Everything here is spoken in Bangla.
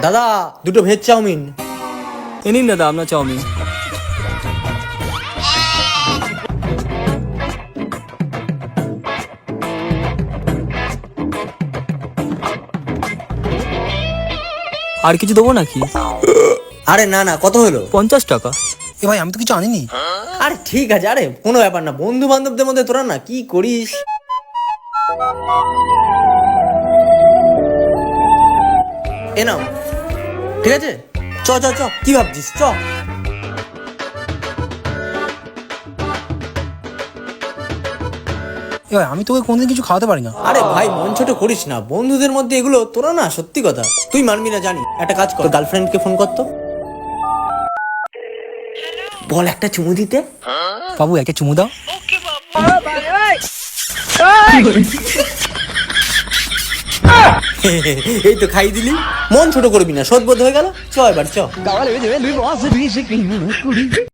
দাদা দুটো ভেজ চাউমিন। এ নিন দাদা আপনার চাউমিন। আর কিছু দেবো নাকি? আরে না না, কত হলো? 50 টাকা। এ ভাই আমি তো কিছু আনিনি। আরে ঠিক আছে, আরে কোনো ব্যাপার না, বন্ধু বান্ধবদের মধ্যে তোরা না কি করিস। এ নাও, ঠিক আছে। চ চ চ, কি ভাবছিস, চ। এ ভাই আমি তোকে কোনদিন কিছু খাওয়াতে পারি না। আরে ভাই মন ছোট করিস না, বন্ধুদের মধ্যে এগুলো তোরা না, সত্যি কথা তুই মানবি না জানি। একটা কাজ কর, গার্লফ্রেন্ডকে ফোন কর তো, বল একটা চুমু দিতে। বাবু একটা চুমু দাও। এই তো খাই দিলি, মন ছোট করবি না, সদবোধ হয়ে গেল। চ এবার চ।